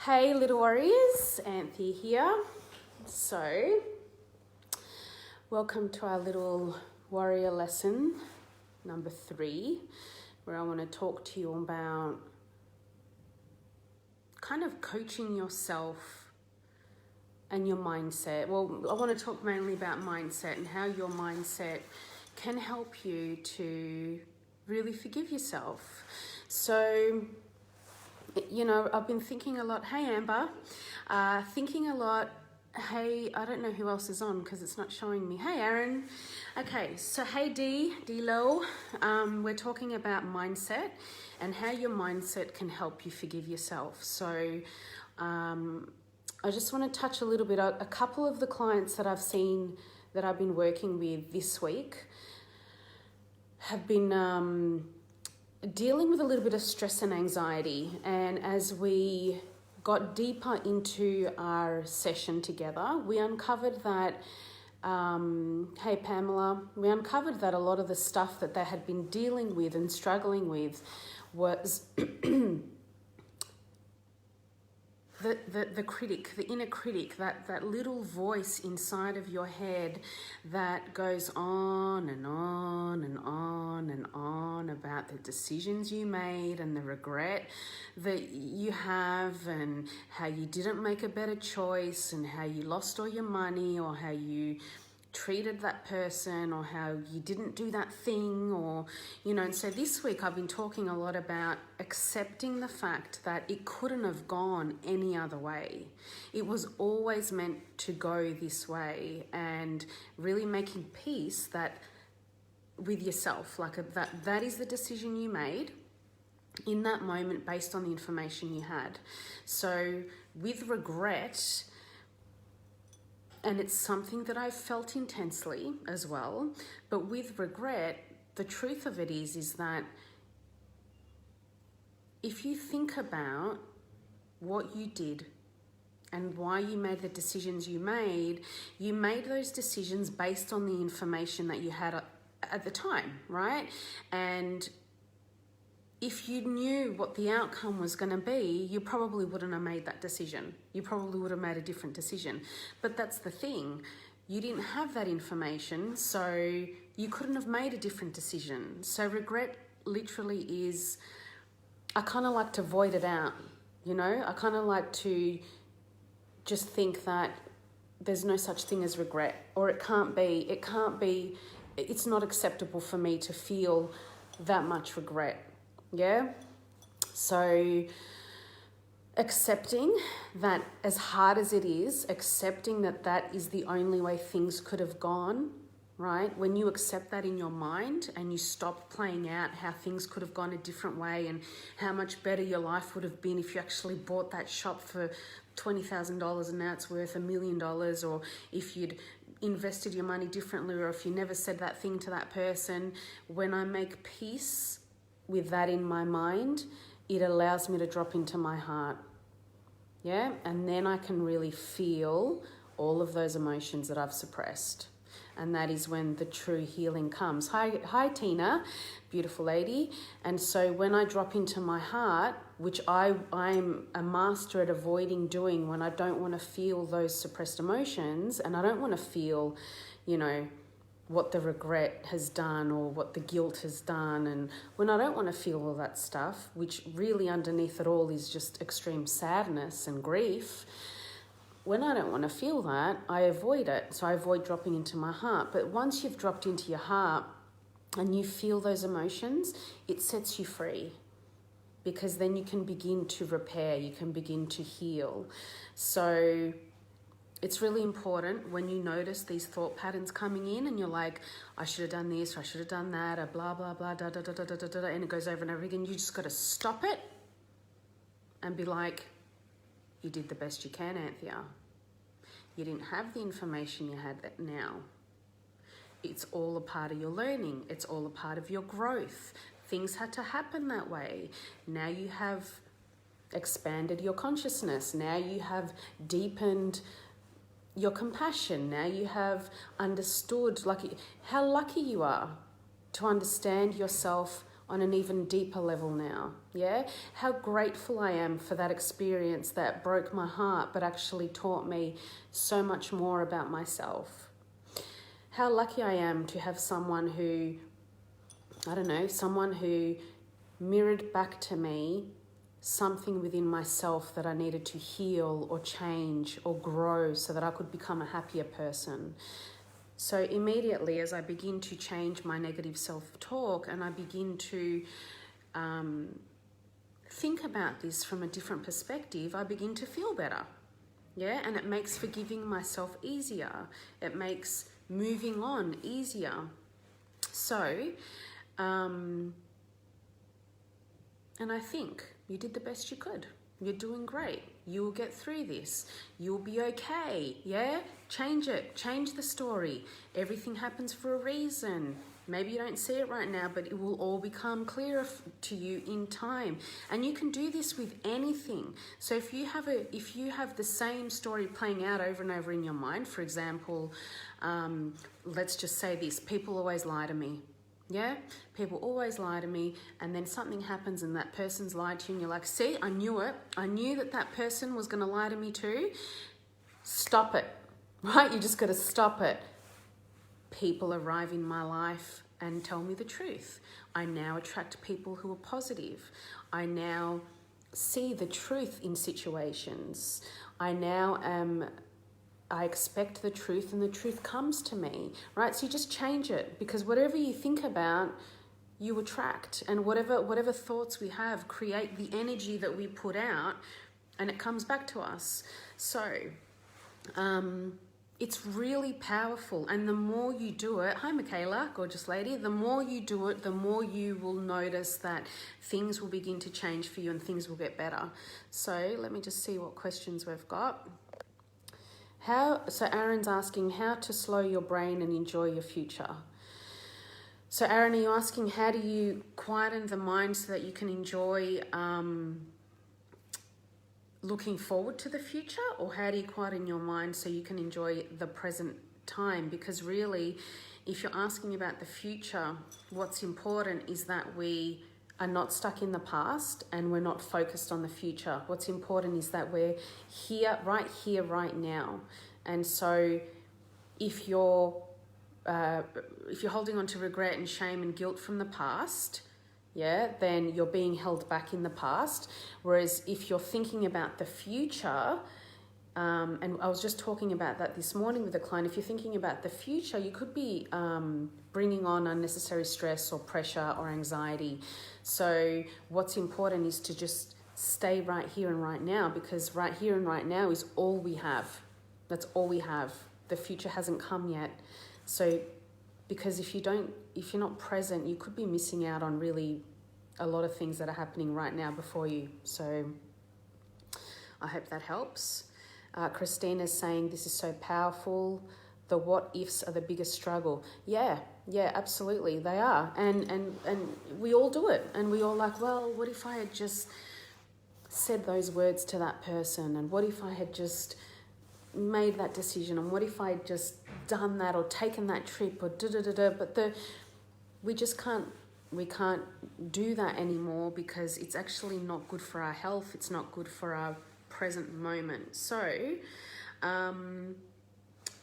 Hey little warriors, Anthea here. So, welcome to our little warrior lesson number 3, where I want to talk to you about kind of coaching yourself and your mindset. Well, I want to talk mainly about mindset and how your mindset can help you to really forgive yourself. So, you know, I've been thinking a lot. Hey, Amber. Thinking a lot. Hey, I don't know who else is on because it's not showing me. Hey, Aaron. Okay, so hey, D-Lo. We're talking about mindset and how your mindset can help you forgive yourself. So I just want to touch a little bit. A couple of the clients that I've seen that I've been working with this week have been dealing with a little bit of stress and anxiety. And as we got deeper into our session together, we uncovered that, hey Pamela, we uncovered that a lot of the stuff that they had been dealing with and struggling with was the critic, the inner critic, that little voice inside of your head that goes on and on and on and on about the decisions you made and the regret that you have and how you didn't make a better choice and how you lost all your money or how you treated that person or how you didn't do that thing, or and so this week I've been talking a lot about accepting the fact that it couldn't have gone any other way. It was always meant to go this way, and really making peace that with yourself, like that is the decision you made in that moment based on the information you had. So with regret, and it's something that I've felt intensely as well, but with regret, the truth of it is that if you think about what you did and why you made the decisions you made those decisions based on the information that you had at the time, right? And if you knew what the outcome was going to be, you probably wouldn't have made that decision. You probably would have made a different decision. But that's the thing. You didn't have that information, so you couldn't have made a different decision. So regret literally is, I kind of like to void it out, I kind of like to just think that there's no such thing as regret, or it can't be, it's not acceptable for me to feel that much regret. Yeah, so accepting that, as hard as it is, accepting that is the only way things could have gone, right? When you accept that in your mind and you stop playing out how things could have gone a different way and how much better your life would have been if you actually bought that shop for $20,000 and now it's worth $1 million, or if you'd invested your money differently, or if you never said that thing to that person. When I make peace with that in my mind, it allows me to drop into my heart. Yeah, and then I can really feel all of those emotions that I've suppressed. And that is when the true healing comes. Hi Tina, beautiful lady. And so when I drop into my heart, which I'm a master at avoiding doing when I don't want to feel those suppressed emotions, and I don't want to feel, what the regret has done or what the guilt has done, and when I don't want to feel all that stuff, which really underneath it all is just extreme sadness and grief, when I don't want to feel that, I avoid it. So I avoid dropping into my heart. But once you've dropped into your heart and you feel those emotions, it sets you free, because then you can begin to repair, you can begin to heal. So it's really important when you notice these thought patterns coming in and you're like, I should have done this, or I should have done that, or blah, blah, blah, da, da, da, da, da, da, da, and it goes over and over again. You just got to stop it and be like, you did the best you can, Anthea. You didn't have the information you had now. It's all a part of your learning. It's all a part of your growth. Things had to happen that way. Now you have expanded your consciousness. Now you have deepened your compassion. Now you have understood how lucky you are to understand yourself on an even deeper level now. Yeah, how grateful I am for that experience that broke my heart but actually taught me so much more about myself. How lucky I am to have someone who, I don't know, someone who mirrored back to me something within myself that I needed to heal or change or grow so that I could become a happier person. So immediately as I begin to change my negative self-talk and I begin to think about this from a different perspective, I begin to feel better. Yeah, and it makes forgiving myself easier. It makes moving on easier. So, and I think you did the best you could. You're doing great. You'll get through this. You'll be okay. Yeah? Change it. Change the story. Everything happens for a reason. Maybe you don't see it right now, but it will all become clearer to you in time. And you can do this with anything. So if you have the same story playing out over and over in your mind, for example, let's just say this: people always lie to me. Yeah, people always lie to me, and then something happens and that person's lied to you and you're like, see, I knew it. I knew that person was going to lie to me too. Stop it, right? You just got to stop it. People arrive in my life and tell me the truth. I now attract people who are positive. I now see the truth in situations. I expect the truth and the truth comes to me, right? So you just change it, because whatever you think about, you attract, and whatever thoughts we have create the energy that we put out, and it comes back to us. So it's really powerful, and the more you do it, hi Michaela, gorgeous lady, the more you do it, the more you will notice that things will begin to change for you and things will get better. So let me just see what questions we've got. So Aaron's asking how to slow your brain and enjoy your future. So Aaron, are you asking how do you quieten the mind so that you can enjoy looking forward to the future, or how do you quieten your mind so you can enjoy the present time? Because really, if you're asking about the future, what's important is that we are not stuck in the past and we're not focused on the future. What's important is that we're here, right now. And so if you're holding on to regret and shame and guilt from the past, yeah, then you're being held back in the past. Whereas if you're thinking about the future, and I was just talking about that this morning with a client, if you're thinking about the future, you could be bringing on unnecessary stress or pressure or anxiety. So what's important is to just stay right here and right now, because right here and right now is all we have. That's all we have. The future hasn't come yet. So because if you're not present, you could be missing out on really a lot of things that are happening right now before you. So I hope that helps. Christina's saying this is so powerful. The what ifs are the biggest struggle. Yeah, absolutely, they are. And we all do it. And we all like, well, what if I had just said those words to that person? And what if I had just made that decision? And what if I had just done that or taken that trip or da-da-da-da? But we can't do that anymore, because it's actually not good for our health. It's not good for our present moment. So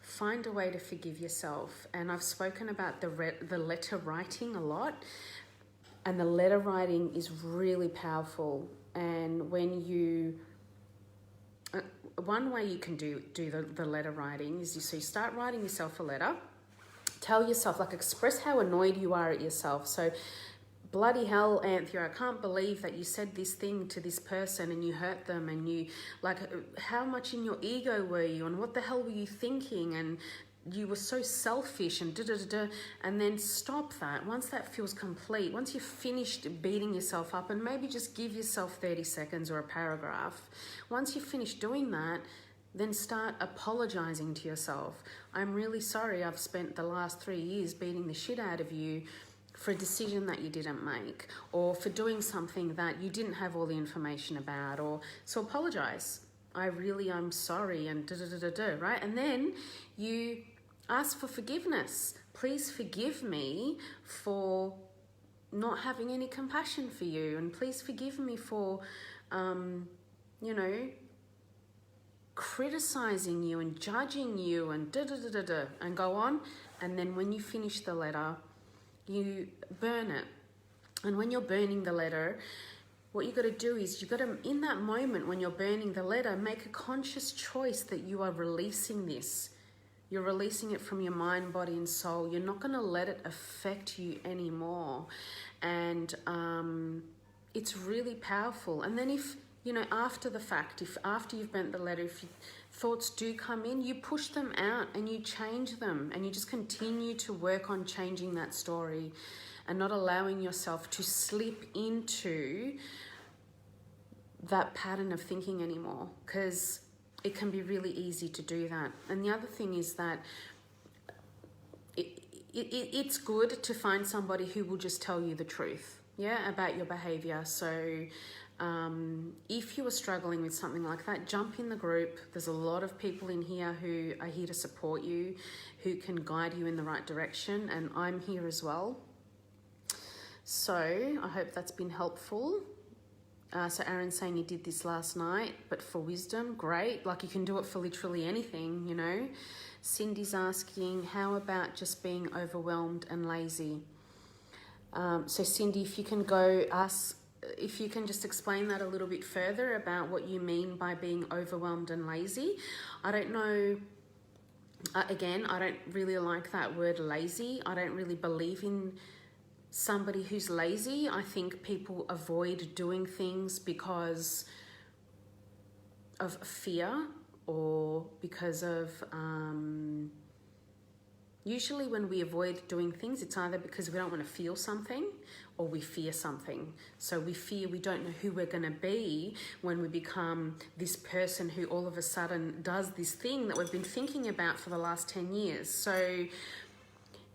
find a way to forgive yourself. And I've spoken about the letter writing a lot, and the letter writing is really powerful. And when you one way you can do the letter writing is you start writing yourself a letter. Tell yourself, like, express how annoyed you are at yourself. So, bloody hell, Anthea, I can't believe that you said this thing to this person and you hurt them, and you, like, how much in your ego were you, and what the hell were you thinking, and you were so selfish, and da-da-da-da. And then stop that. Once that feels complete, once you've finished beating yourself up, and maybe just give yourself 30 seconds or a paragraph. Once you've finished doing that, then start apologizing to yourself. I'm really sorry I've spent the last 3 years beating the shit out of you for a decision that you didn't make, or for doing something that you didn't have all the information about, or so apologize. I'm sorry, and da-da-da-da-da, right? And then you ask for forgiveness. Please forgive me for not having any compassion for you, and please forgive me for, you know, criticizing you and judging you and and go on. And then when you finish the letter, you burn it. And when you're burning the letter, what you got to do is you got to, in that moment when you're burning the letter, make a conscious choice that you are releasing this. You're releasing it from your mind, body, and soul. You're not going to let it affect you anymore. And it's really powerful. And then if, you know, after the fact, if after you've burnt the letter, if thoughts do come in, you push them out and you change them, and you just continue to work on changing that story and not allowing yourself to slip into that pattern of thinking anymore, because it can be really easy to do that. And the other thing is that it's good to find somebody who will just tell you the truth, yeah, about your behavior. So if you are struggling with something like that, jump in the group. There's a lot of people in here who are here to support you, who can guide you in the right direction, and I'm here as well. So I hope that's been helpful. So Aaron's saying he did this last night, but for wisdom, great. Like, you can do it for literally anything, you know. Cindy's asking, how about just being overwhelmed and lazy? So Cindy, if you can if you can just explain that a little bit further about what you mean by being overwhelmed and lazy. I don't know. Again, I don't really like that word lazy. I don't really believe in somebody who's lazy. I think people avoid doing things because of fear, or because of usually when we avoid doing things, it's either because we don't want to feel something or we fear something. So we fear we don't know who we're going to be when we become this person who all of a sudden does this thing that we've been thinking about for the last 10 years. So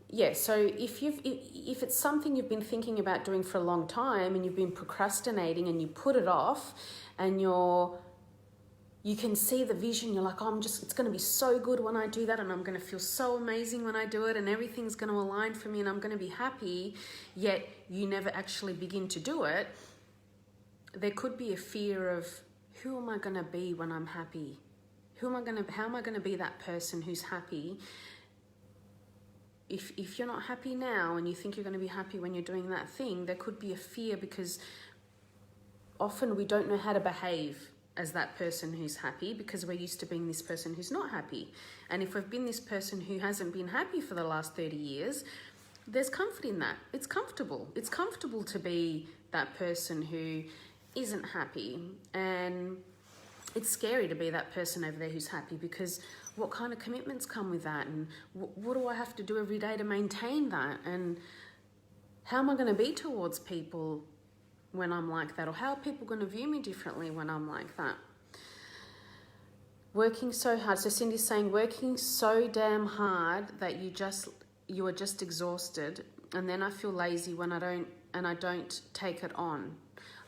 yeah, so if it's something you've been thinking about doing for a long time and you've been procrastinating and you put it off, and you can see the vision, you're like, oh, it's going to be so good when I do that, and I'm going to feel so amazing when I do it, and everything's going to align for me and I'm going to be happy, yet you never actually begin to do it. There could be a fear of, who am I going to be when I'm happy? How am I going to be that person who's happy? If you're not happy now and you think you're going to be happy when you're doing that thing, there could be a fear, because often we don't know how to behave as that person who's happy, because we're used to being this person who's not happy. And if we've been this person who hasn't been happy for the last 30 years, there's comfort in that. It's comfortable. It's comfortable to be that person who isn't happy. And it's scary to be that person over there who's happy, because what kind of commitments come with that? And what do I have to do every day to maintain that? And how am I going to be towards people when I'm like that? Or how are people going to view me differently when I'm like that? Working so hard. So Cindy's saying, working so damn hard that you are just exhausted, and then I feel lazy when I don't take it on.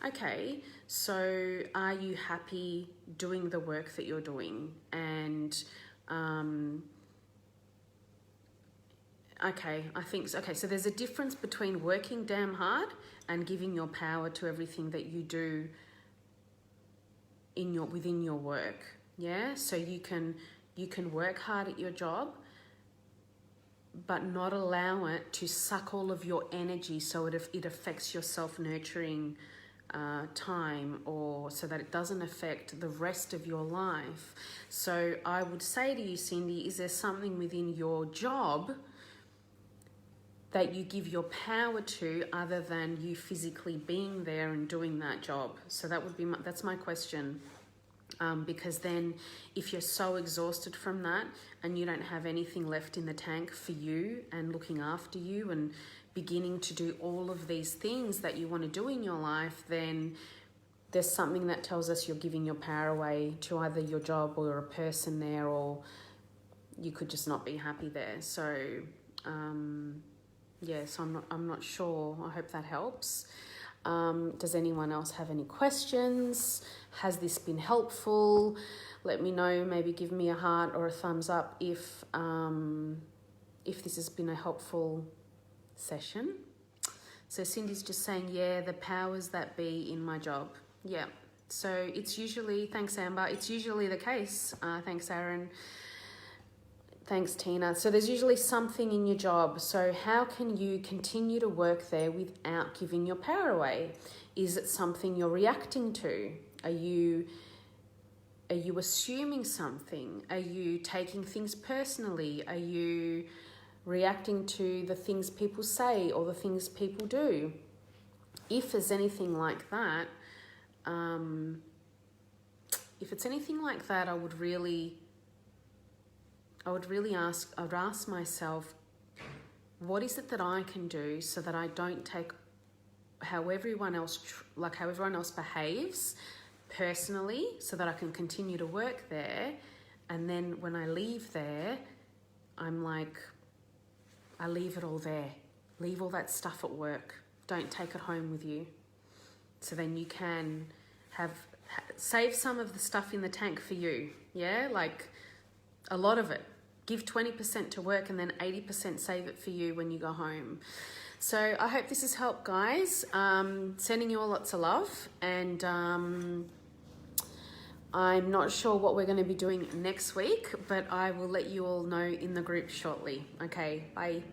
Okay, so are you happy doing the work that you're doing? And okay, I think so. Okay, so there's a difference between working damn hard and giving your power to everything that you do within your work. Yeah, so you can work hard at your job, but not allow it to suck all of your energy, so it affects your self-nurturing time, or so that it doesn't affect the rest of your life. So I would say to you, Cindy, is there something within your job that you give your power to other than you physically being there and doing that job? So that's my question. Because then if you're so exhausted from that and you don't have anything left in the tank for you and looking after you and beginning to do all of these things that you want to do in your life, then there's something that tells us you're giving your power away to either your job or a person there, or you could just not be happy there. So yeah, so I'm not sure. I hope that helps. Does anyone else have any questions? Has this been helpful? Let me know. Maybe give me a heart or a thumbs up if this has been a helpful session. So Cindy's just saying, yeah, the powers that be in my job. Yeah. So it's usually, thanks Amber, it's usually the case. Thanks Aaron. Thanks Tina. So there's usually something in your job. So how can you continue to work there without giving your power away? Is it something you're reacting to? Are you assuming something? Are you taking things personally? Are you reacting to the things people say or the things people do? If there's anything like that, if it's anything like that, I would ask myself, what is it that I can do so that I don't take how everyone else behaves personally, so that I can continue to work there, and then when I leave there, I'm like, I leave it all there. Leave all that stuff at work. Don't take it home with you. So then you can save some of the stuff in the tank for you. Yeah, like a lot of it. Give 20% to work and then 80% save it for you when you go home. So I hope this has helped, guys. Sending you all lots of love, and I'm not sure what we're going to be doing next week, but I will let you all know in the group shortly. Okay, bye.